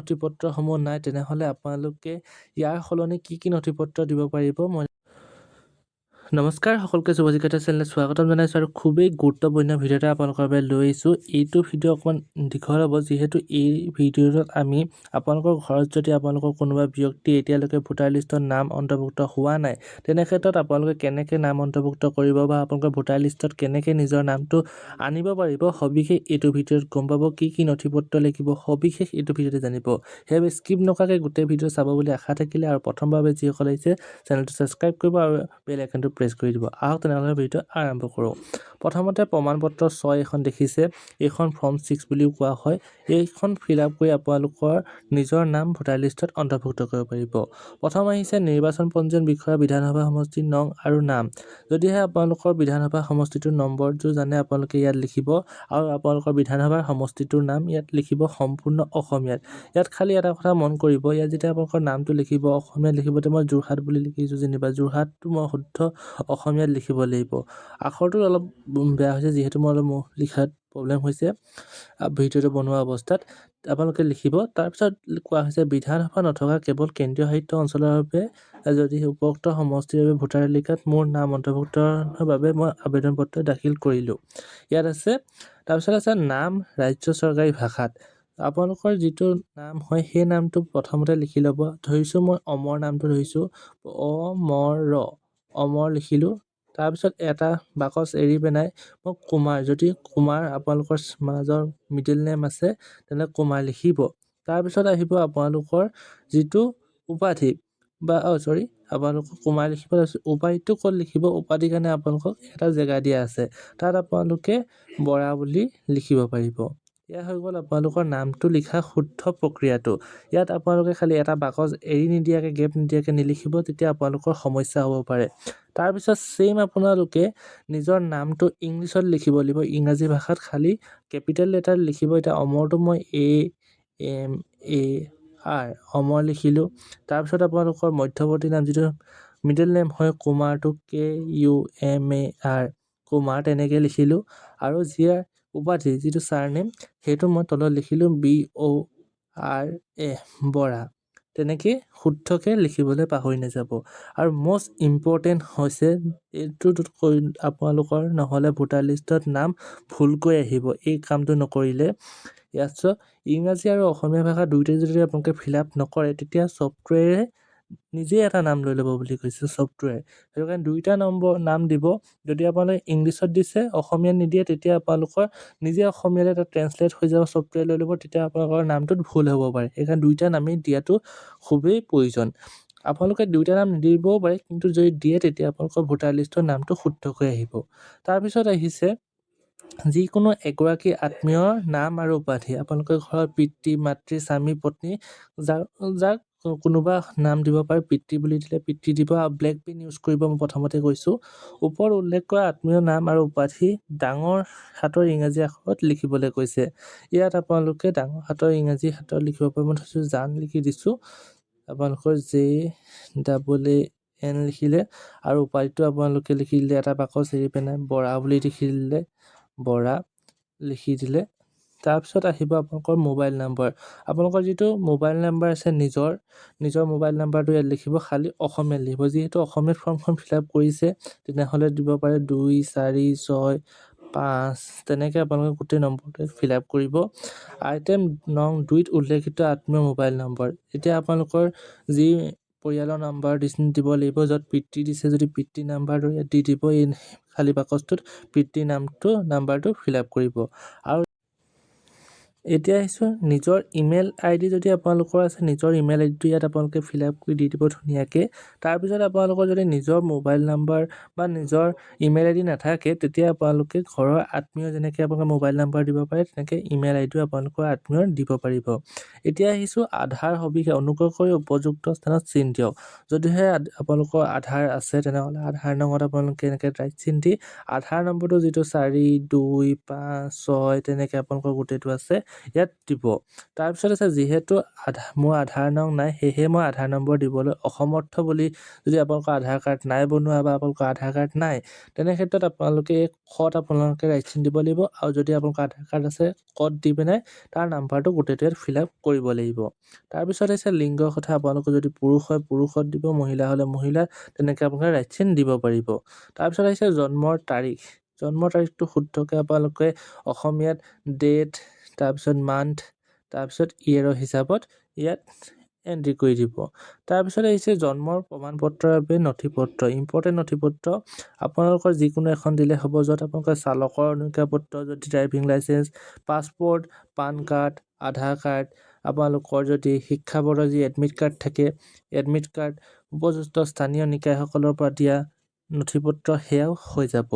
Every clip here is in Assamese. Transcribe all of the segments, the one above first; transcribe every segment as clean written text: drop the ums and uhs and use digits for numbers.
নথিপত্ৰসমূহ নাই তেনেহ'লে আপোনালোকে ইয়াৰ সলনি কি নথিপত্ৰ দিব পাৰিব মই নমস্কাৰ সকলোকে শুভজিকাটা চেনেললৈ স্বাগতম জনাইছোঁ আৰু খুবেই গুৰুত্বপূৰ্ণ ভিডিঅ' এটা আপোনালোকৰ বাবে লৈ আহিছোঁ। এইটো ভিডিঅ' অকণমান দীঘল হ'ব যিহেতু এই ভিডিঅ'টোত আমি আপোনালোকৰ ঘৰত যদি আপোনালোকৰ কোনোবা ব্যক্তি এতিয়ালৈকে ভোটাৰ লিষ্টত নাম অন্তৰ্ভুক্ত হোৱা নাই তেনে ক্ষেত্ৰত আপোনালোকে কেনেকৈ নাম অন্তৰ্ভুক্ত কৰিব বা আপোনালোকৰ ভোটাৰ লিষ্টত কেনেকৈ নিজৰ নামটো আনিব পাৰিব সবিশেষ এইটো ভিডিঅ'ত গম পাব। কি নথিপত্ৰ লাগিব সবিশেষ এইটো ভিডিঅ'তে জানিব। সেইবাবে স্কিপ নকৰাকৈ গোটেই ভিডিঅ' চাব বুলি আশা থাকিলে আৰু প্ৰথমবাৰ যিসকল আহিছে চেনেলটো ছাবস্ক্ৰাইব কৰিব আৰু বেল আইকনটো প্ৰেছ কৰি দিব। আহক তেনেহ'লে ভিডিঅ' আৰম্ভ কৰোঁ। প্ৰথমতে প্ৰমাণপত্ৰ 6 এখন দেখিছে, এইখন ফৰ্ম 6 বুলিও কোৱা হয়। এইখন ফিল আপ কৰি আপোনালোকৰ নিজৰ নাম ভোটাৰ লিষ্টত অন্তৰ্ভুক্ত কৰিব পাৰিব। প্ৰথম আহিছে নিৰ্বাচন পঞ্জীয়ন বিষয়া বিধানসভা সমষ্টিৰ নং আৰু নাম। যদিহে আপোনালোকৰ বিধানসভা সমষ্টিটোৰ নম্বৰটো জানে আপোনালোকে ইয়াত লিখিব আৰু আপোনালোকৰ বিধানসভাৰ সমষ্টিটোৰ নাম ইয়াত লিখিব সম্পূৰ্ণ অসমীয়াত। ইয়াত খালি এটা কথা মন কৰিব, ইয়াত যেতিয়া আপোনালোকৰ নামটো লিখিব অসমীয়াত লিখিব। মই যোৰহাট বুলি লিখিছোঁ যেনিবা, যোৰহাটটো মই শুদ্ধ অসমীয়াত লিখিব লাগিব। আখৰটো অলপ বেয়া হৈছে যিহেতু মই অলপ লিখাত প্ৰব্লেম হৈছে ভিডিঅ'টো বনোৱা অৱস্থাত। আপোনালোকে লিখিব। তাৰপিছত কোৱা হৈছে বিধানসভা নথকা কেৱল কেন্দ্ৰীয় সাহিত্য অঞ্চলৰ বাবে যদি উপৰোক্ত সমষ্টিৰ বাবে ভোটাৰ তালিকাত মোৰ নাম অন্তৰ্ভুক্তৰ বাবে মই আবেদন পত্ৰ দাখিল কৰিলোঁ। ইয়াত আছে তাৰপিছত আছে নাম ৰাজ্য চৰকাৰী ভাষাত। আপোনালোকৰ যিটো নাম হয় সেই নামটো প্ৰথমতে লিখি ল'ব। ধৰিছোঁ মই অমৰ নামটো ধৰিছোঁ, অমৰ লিখিলোঁ। তাৰপিছত এটা বাকচ এৰি পেলাই মই কুমাৰ, যদি কুমাৰ আপোনালোকৰ মাজৰ মিডিল নেম আছে তেনে কুমাৰ লিখিব। তাৰপিছত আহিব আপোনালোকৰ যিটো উপাধি বা আপোনালোকক কুমাৰ লিখিব। তাৰপিছত উপাধিটো ক'ত লিখিব, উপাধিৰ কাৰণে আপোনালোকক এটা জেগা দিয়া আছে, তাত আপোনালোকে বৰা বুলি লিখিব পাৰিব। এয়া হৈ গ'ল আপোনালোকৰ নামটো লিখা শুদ্ধ প্ৰক্ৰিয়াটো। ইয়াত আপোনালোকে খালি এটা বাকচ এৰি নিদিয়াকৈ গেপ নিদিয়াকৈ নিলিখিব, তেতিয়া আপোনালোকৰ সমস্যা হ'ব পাৰে। তাৰপিছত ছেইম আপোনালোকে নিজৰ নামটো ইংলিছত লিখিব লাগিব, ইংৰাজী ভাষাত খালি কেপিটেল লেটাৰ লিখিব। এতিয়া অমৰটো মই AMAR অমৰ লিখিলোঁ। তাৰপিছত আপোনালোকৰ মধ্যৱৰ্তী নাম যিটো মিডল নেম হয় কুমাৰটো KUMAR কুমাৰ তেনেকৈ লিখিলোঁ। আৰু যিয়াৰ উপাধি যিটো ছাৰ নেম সেইটো মই তলত লিখিলোঁ BORA বৰা। তেনেকৈ শুদ্ধকৈ লিখিবলৈ পাহৰি নাযাব। আৰু মষ্ট ইম্পৰ্টেণ্ট হৈছে এইটোত আপোনালোকৰ নহ'লে ভোটাৰ লিষ্টত নাম ভুলকৈ আহিব এই কামটো নকৰিলে। ইয়াত ইংৰাজী আৰু অসমীয়া ভাষা দুয়োটাই যদি আপোনালোকে ফিল আপ নকৰে তেতিয়া ছফ্টৱেৰে নিজেই এটা নাম লৈ ল'ব বুলি কৈছে ছফ্টৱেৰ। সেইটো কাৰণে দুইটা নাম দিব। যদি আপোনালোকে ইংলিছত দিছে অসমীয়াত নিদিয়ে তেতিয়া আপোনালোকৰ নিজে অসমীয়ালৈ এটা ট্ৰেঞ্চলেট হৈ যাব, ছফ্টৱেৰ লৈ ল'ব, তেতিয়া আপোনালোকৰ নামটোত ভুল হ'ব পাৰে। সেইকাৰণে দুইটা নামেই দিয়াটো খুবেই প্ৰয়োজন। আপোনালোকে দুইটা নাম নিদিবও পাৰে, কিন্তু যদি দিয়ে তেতিয়া আপোনালোকৰ ভোটাৰ লিষ্টৰ নামটো শুদ্ধকৈ আহিব। তাৰপিছত আহিছে যিকোনো এগৰাকী আত্মীয়ৰ নাম আৰু উপাধি। আপোনালোকৰ ঘৰত পিতৃ মাতৃ স্বামী পত্নী যাক কোনোবা নাম দিব পাৰে, পিতৃ বুলি দিলে পিতৃ দিব আৰু ব্লেক পেন ইউজ কৰিব মই প্ৰথমতে কৈছোঁ। ওপৰত উল্লেখ কৰা আত্মীয় নাম আৰু উপাধি ডাঙৰ হাতৰ ইংৰাজী আখৰত লিখিবলৈ কৈছে। ইয়াত আপোনালোকে ডাঙৰ হাতৰ ইংৰাজী হাতৰ লিখিব পাৰিব। মই থৈছোঁ জান লিখি দিছোঁ, আপোনালোকৰ JAAN লিখিলে আৰু উপাধিটো আপোনালোকে লিখি দিলে এটা বাকচ এৰি পেলাই বৰা বুলি লিখি দিলে, বৰা লিখি দিলে। তাৰপিছত আহিব আপোনালোকৰ মোবাইল নম্বৰ। আপোনালোকৰ যিটো মোবাইল নাম্বাৰ আছে নিজৰ মোবাইল নাম্বাৰটো ইয়াত লিখিব, খালি অসমীয়াত লিখিব। যিহেতু অসমীয়াত ফৰ্মখন ফিল আপ কৰিছে তেনেহ'লে দিব পাৰে 2 4 6 5 তেনেকৈ আপোনালোকে গোটেই নম্বৰটো ফিল আপ কৰিব। আইটেম নং 2ত উল্লেখিত আত্মীয় মোবাইল নম্বৰ। এতিয়া আপোনালোকৰ যি পৰিয়ালৰ নাম্বাৰ দিব লাগিব, য'ত পিতৃ দিছে যদি পিতৃ নাম্বাৰটো ইয়াত দি দিব। এই খালী বাকচটোত পিতৃ নাম্বাৰটো ফিল আপ কৰিব। আৰু এতিয়া আহিছোঁ নিজৰ ইমেইল ID যদি আপোনালোকৰ আছে নিজৰ ইমেইল IDটো ইয়াত আপোনালোকে ফিল আপ কৰি দি দিব ধুনীয়াকৈ। তাৰপিছত আপোনালোকৰ যদি নিজৰ মোবাইল নাম্বাৰ বা নিজৰ ইমেইল ID নাথাকে তেতিয়া আপোনালোকে ঘৰৰ আত্মীয় যেনেকৈ আপোনালোকে মোবাইল নাম্বাৰ দিব পাৰে তেনেকৈ ইমেইল IDও আপোনালোকৰ আত্মীয়ৰ দিব পাৰিব। এতিয়া আহিছোঁ আধাৰ সবিশেষ। অনুগ্ৰহ কৰি উপযুক্ত স্থানত চিন দিয়ক। যদিহে আপোনালোকৰ আধাৰ আছে তেনেহ'লে আধাৰ নম্বৰত আপোনালোকে এনেকৈ ৰাইট চিন দি আধাৰ নম্বৰটো যিটো 4 2 5 6 তেনেকৈ আপোনালোকৰ গোটেইটো আছে ইয়াত দিব। তাৰপিছত আছে যিহেতু মোৰ আধাৰ নং নাই, সেয়েহে মই আধাৰ নম্বৰ দিবলৈ অসমৰ্থ বুলি যদি আপোনালোকৰ আধাৰ কাৰ্ড নাই বনোৱা বা আপোনালোকৰ আধাৰ কাৰ্ড নাই, তেনে ক্ষেত্ৰত আপোনালোকে কত আপোনালোকে ৰাইট চিন দিব লাগিব। আৰু যদি আপোনালোকৰ আধাৰ কাৰ্ড আছে, কত দি পিনে তাৰ নাম্বাৰটো গোটেইটো ইয়াত ফিল আপ কৰিব লাগিব। তাৰপিছত আছে লিংগৰ কথা, আপোনালোকে যদি পুৰুষ হয় পুৰুষত দিব, মহিলা হ'লে মহিলা, তেনেকৈ আপোনালোকে ৰাইট চিন দিব পাৰিব। তাৰপিছত আহিছে জন্মৰ তাৰিখ। জন্মৰ তাৰিখটো শুদ্ধকৈ আপোনালোকে অসমীয়াত ডেট, তাৰপিছত মান্থ, তাৰপিছত ইয়েৰৰ হিচাপত ইয়াত এণ্ট্ৰি কৰি দিব। তাৰপিছত আহিছে জন্মৰ প্ৰমাণ পত্ৰৰ বাবে নথিপত্ৰ, ইম্পৰ্টেণ্ট নথিপত্ৰ আপোনালোকৰ যিকোনো এখন দিলে হ'ব, য'ত আপোনালোকৰ চালকৰ অনুজ্ঞাপত্ৰ, যদি driving licence, passport, PAN card, Aadhaar card, আপোনালোকৰ যদি শিক্ষা বোৰ্ডৰ যি এডমিট কাৰ্ড থাকে, এডমিট কাৰ্ড, উপযুক্ত স্থানীয় নিকায়সকলৰ পৰা দিয়া নথিপত্ৰ, সেয়াও হৈ যাব।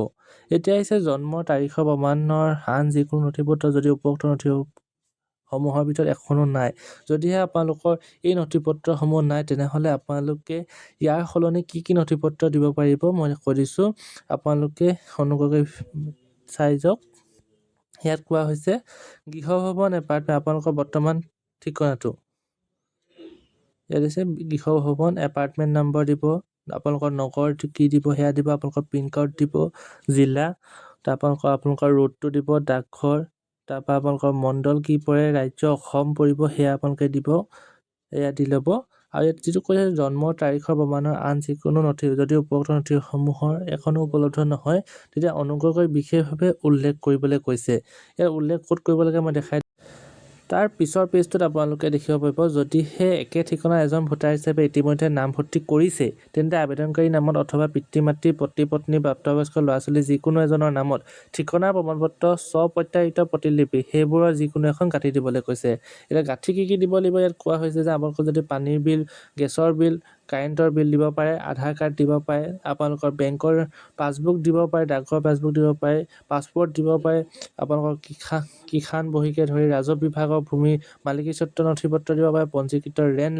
এতিয়া আহিছে জন্মৰ তাৰিখৰ প্ৰমাণৰ আন যিকোনো নথিপত্ৰ যদি উপৰোক্ত নথিসমূহৰ ভিতৰত এখনো নাই, যদিহে আপোনালোকৰ এই নথিপত্ৰসমূহ নাই, তেনেহ'লে আপোনালোকে ইয়াৰ সলনি কি কি নথিপত্ৰ দিব পাৰিব মই কৈ দিছোঁ, আপোনালোকে অনুগ্ৰহ কৰি চাই যাওক। ইয়াত কোৱা হৈছে গৃহ ভৱন এপাৰ্টমেণ্ট, আপোনালোকৰ বৰ্তমান ঠিকনাটো ইয়াত আছে গৃহ ভৱন এপাৰ্টমেণ্ট নম্বৰ দিব, আপোনালোকৰ নগৰ কি দিব সেয়া দিব, আপোনালোকৰ পিন কোড দিব, জিলা, তাৰপৰা আপোনালোকৰ ৰোডটো দিব, ডাকঘৰ, তাৰপৰা আপোনালোকৰ মণ্ডল কি পৰে, ৰাজ্য অসম পৰিব, সেয়া আপোনালোকে দিব, এয়া দি ল'ব। আৰু ইয়াত যিটো কৈছে জন্মৰ তাৰিখৰ প্ৰমাণৰ আন যিকোনো নথি যদি উপৰোক্ত নথিসমূহৰ এখনো উপলব্ধ নহয়, তেতিয়া অনুগ্ৰহ কৰি বিশেষভাৱে উল্লেখ কৰিবলৈ কৈছে। ইয়াৰ উল্লেখ ক'ত কৰিব লাগে মই দেখাই তাৰ পিছৰ পেজটোত আপোনালোকে দেখিব পাৰিব, যদিহে একে ঠিকনা এজন ভোটাৰ হিচাপে ইতিমধ্যে নামভৰ্তি কৰিছে, তেন্তে আবেদনকাৰী নামত অথবা পিতৃ মাতৃ, পতি পত্নী, প্ৰাপ্তবয়স্ক ল'ৰা ছোৱালী যিকোনো এজনৰ নামত ঠিকনাৰ প্ৰমাণপত্ৰ স্বপ্ৰত্যায়িত প্ৰতিলিপি সেইবোৰৰ যিকোনো এখন গাঁঠি দিবলৈ কৈছে। এতিয়া গাঁঠি কি দিব লাগিব, ইয়াত কোৱা হৈছে যে আপোনালোকৰ যদি পানীৰ বিল, গেছৰ বিল, কাৰেণ্টৰ বিল দিব পাৰে, আধাৰ কাৰ্ড দিব পাৰে, আপোনালোকৰ বেংকৰ পাছবুক দিব পাৰে, ডাকঘৰ পাছবুক দিব পাৰে, পাছপৰ্ট দিব পাৰে, আপোনালোকৰ কিষাণ বহীকে ধৰি ৰাজহ বিভাগৰ ভূমি মালিকী স্বত্ব নথিপত্ৰ দিব পাৰে, পঞ্জীকৃত ৰেণ্ট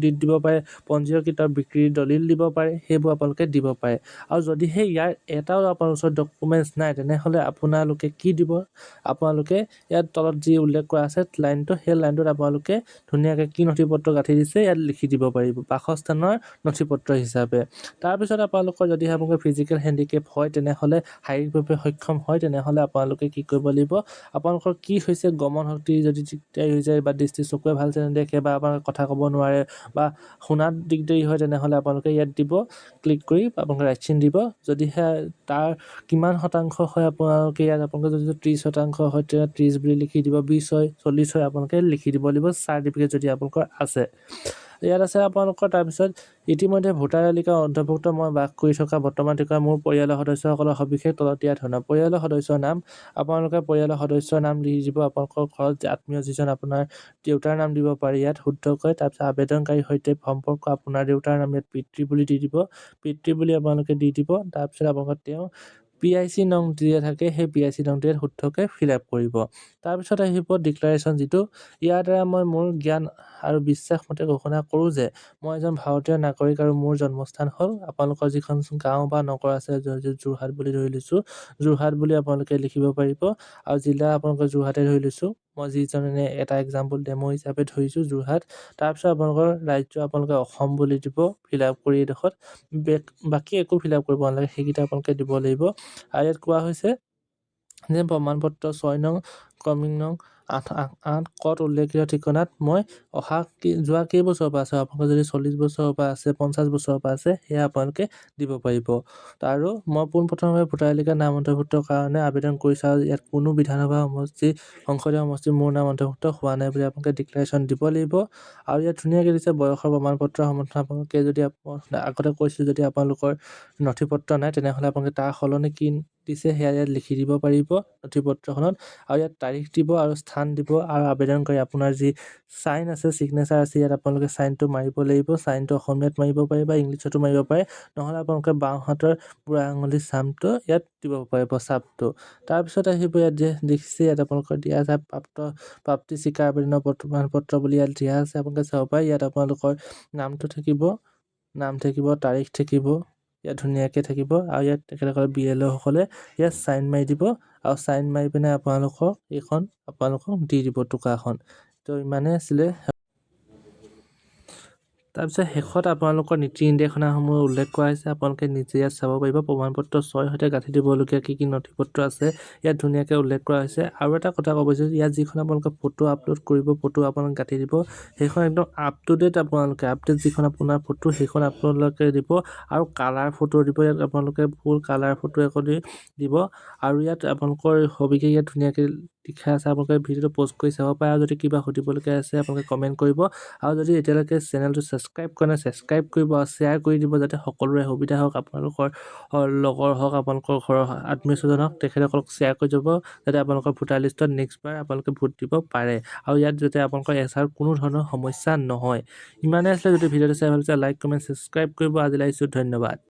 লিড দিব পাৰে, পঞ্জীকৃত বিক্ৰীৰ দলিল দিব পাৰে, সেইবোৰ আপোনালোকে দিব পাৰে। আৰু যদিহে ইয়াৰ এটাও আপোনালোকৰ ওচৰত ডকুমেণ্টছ নাই, তেনেহ'লে আপোনালোকে কি দিব, আপোনালোকে ইয়াত তলত যি উল্লেখ কৰা আছে লাইনটো, সেই লাইনটোত আপোনালোকে ধুনীয়াকৈ কি নথিপত্ৰ গাঁঠি দিছে ইয়াত লিখি দিব পাৰিব, বাসস্থানৰ নথিপত্ৰ হিচাপে। তাৰপিছত আপোনালোকৰ যদিহে আপোনালোকৰ ফিজিকেল হেণ্ডিকেপ হয়, তেনেহ'লে শাৰীৰিকভাৱে সক্ষম হয়, তেনেহ'লে আপোনালোকে কি কৰিব লাগিব, আপোনালোকৰ কি হৈছে, গমন শক্তি যদি দিগদাৰী হৈ যায় বা দৃষ্টি চকুৱে ভালকৈ নেদেখে বা আপোনালোকে কথা ক'ব নোৱাৰে বা শুনাত দিগদাৰী হয়, তেনেহ'লে আপোনালোকে ইয়াত দিব, ক্লিক কৰি আপোনালোকে ৰাইট চিন দিব। যদিহে তাৰ কিমান শতাংশ হয় আপোনালোকে ইয়াত আপোনালোকে যদি 30% হয়, তেতিয়া 30 বুলি লিখি দিব, 20 হয়, 40 হয়, আপোনালোকে লিখি দিব লাগিব, চাৰ্টিফিকেট যদি আপোনালোকৰ আছে। ইয়াত আছে আপোনালোকৰ তাৰপিছত ইতিমধ্যে ভোটাৰ তালিকা অন্তৰ্ভুক্ত মই বাস কৰি থকা বৰ্তমান ঠিকনা মোৰ পৰিয়ালৰ সদস্যসকলৰ সবিশেষ তলত দিয়া ধৰণৰ পৰিয়ালৰ সদস্যৰ নাম, আপোনালোকে পৰিয়ালৰ সদস্যৰ নাম দি দিব, আপোনালোকৰ ঘৰত আত্মীয় যিজন আপোনাৰ দেউতাৰ নাম দিব পাৰে ইয়াত শুদ্ধকৈ। তাৰপিছত আবেদনকাৰীৰ সৈতে সম্পৰ্ক আপোনাৰ দেউতাৰ নাম ইয়াত পিতৃ বুলি দি দিব, পিতৃ বুলি আপোনালোকে দি দিব। তাৰপিছত আপোনালোকৰ তেওঁ PIC নং দিয়া থাকে, সেই PIC নংটো ইয়াত শুদ্ধকৈ ফিল আপ কৰিব। তাৰপিছত আহিব ডিক্লাৰেশ্যন, যিটো ইয়াৰ দ্বাৰা মই মোৰ জ্ঞান আৰু বিশ্বাস মতে ঘোষণা কৰোঁ যে মই এজন ভাৰতীয় নাগৰিক আৰু মোৰ জন্মস্থান হ'ল, আপোনালোকৰ যিখন গাঁও বা নগৰ আছে, যোৰহাট বুলি ধৰি লৈছোঁ, যোৰহাট বুলি আপোনালোকে লিখিব পাৰিব। আৰু জিলা আপোনালোকৰ যোৰহাটে ধৰি লৈছোঁ, মই যিজনে এটা এক্সাম্পল ডেমো হিচাপে ধৰিছোঁ যোৰহাট। তাৰপিছত আপোনালোকৰ ৰাজ্য আপোনালোকে অসম বুলি দিব, ফিল আপ কৰি এইডোখৰত বাকী একো ফিল আপ কৰিব নালাগে, সেইকেইটা আপোনালোকে দিব লাগিব। আৰু ইয়াত কোৱা হৈছে যে প্ৰমাণপত্ৰ 6 নং ক্ৰমিক নং 8 ক'ত উল্লেখিত ঠিকনাত মই যোৱা কেইবছৰৰ পৰা আছে, আপোনালোকৰ যদি 40 বছৰৰ পৰা আছে, 50 বছৰৰ পৰা আছে, সেয়া আপোনালোকে দিব পাৰিব। আৰু মই পোনপ্ৰথমে ভোটাৰ তালিকাত নাম অন্তৰ্ভুক্তৰ কাৰণে আবেদন কৰিছোঁ, আৰু ইয়াত কোনো বিধানসভা সমষ্টি, সংসদীয় সমষ্টি মোৰ নাম অন্তৰ্ভুক্ত হোৱা নাই বুলি আপোনালোকে ডিক্লেৰেশ্যন দিব লাগিব। আৰু ইয়াত ধুনীয়াকৈ দিছে বয়সৰ প্ৰমাণপত্ৰ সমৰ্থন, আপোনালোকে যদি আগতে কৈছোঁ যদি আপোনালোকৰ নথিপত্ৰ নাই, তেনেহ'লে আপোনালোকে তাৰ সলনি কি দিছে সেয়া ইয়াত লিখি দিব পাৰিব নথিপত্ৰখনত। আৰু ইয়াত তাৰিখ দিব আৰু স্থান দিব, আৰু আবেদনকাৰী আপোনাৰ যি চাইন আছে, ছিগনেচাৰ আছে, ইয়াত আপোনালোকে চাইনটো মাৰিব লাগিব। চাইনটো অসমীয়াত মাৰিব পাৰে বা ইংলিছতো মাৰিব পাৰে, নহ'লে আপোনালোকে বাওঁ হাতৰ বুঢ়া আঙুলিৰ চামটো ইয়াত দিব পাৰিব, চাপটো। তাৰপিছত আহিব ইয়াত যে দেখিছে, ইয়াত আপোনালোকৰ দিয়া আছে প্ৰাপ্তি স্বীকাৰ আবেদনৰ প্ৰমাণপত্ৰ বুলি ইয়াত দিয়া আছে, আপোনালোকে চাব পাৰে। ইয়াত আপোনালোকৰ নামটো থাকিব, নাম থাকিব, তাৰিখ থাকিব, ইয়াত ধুনীয়াকৈ থাকিব। আৰু ইয়াত তেখেতসকলে BLO সকলে ইয়াত চাইন মাৰি দিব, আৰু চাইন মাৰি পিনে এইখন আপোনালোকক দি দিব টুকাখন। তো ইমানেই আছিলে। তাৰপিছত শেষত আপোনালোকৰ নীতি নিৰ্দেশনাসমূহ উল্লেখ কৰা হৈছে। আপোনালোকে নিজে ইয়াত চাব পাৰিব। প্ৰমাণপত্ৰ 6 সৈতে গাঁঠি দিবলগীয়া কি নথিপত্ৰ আছে ইয়াত ধুনীয়াকৈ উল্লেখ কৰা হৈছে। আৰু এটা কথা ক'ব বিচাৰিছোঁ, ইয়াত যিখন আপোনালোকে ফটো আপলোড কৰিব, ফটো আপোনালোকে গাঁঠি দিব, সেইখন একদম আপ টু ডেট আপডেট যিখন আপোনাৰ ফটো সেইখন আপোনালোকে দিব। আৰু কালাৰ ফটো দিব, ইয়াত আপোনালোকে ফুল কালাৰ ফটো এখন দিব। আৰু ইয়াত আপোনালোকৰ সবিশেষ ইয়াত ধুনীয়াকৈ লিখা আছে। আপোনালোকে ভিডিঅ'টো প'ষ্ট কৰি চাব পাৰে। আৰু যদি কিবা সুধিবলগীয়া আছে আপোনালোকে কমেণ্ট কৰিব। আৰু যদি এতিয়ালৈকে চেনেলটো ছাবস্ক্ৰাইব কৰা নাই, ছাবস্ক্ৰাইব কৰিব আৰু শ্বেয়াৰ কৰি দিব, যাতে সকলোৰে সুবিধা হওক। আপোনালোকৰ লগৰ হওক, আপোনালোকৰ ঘৰৰ আত্মীয় স্বজন হওক, তেখেতসকলক শ্বেয়াৰ কৰি যাব, যাতে আপোনালোকৰ ভোটাৰ লিষ্টত নেক্সটবাৰ আপোনালোকে ভোট দিব পাৰে। আৰু ইয়াত যাতে আপোনালোকৰ এছাৰ কোনো ধৰণৰ সমস্যা নহয়। ইমানেই আছিলে। যদি ভিডিঅ'টো চাই ভাল লাগিছে, লাইক কমেণ্ট ছাবস্ক্ৰাইব কৰিব। আজিলৈ আহিছোঁ, ধন্যবাদ।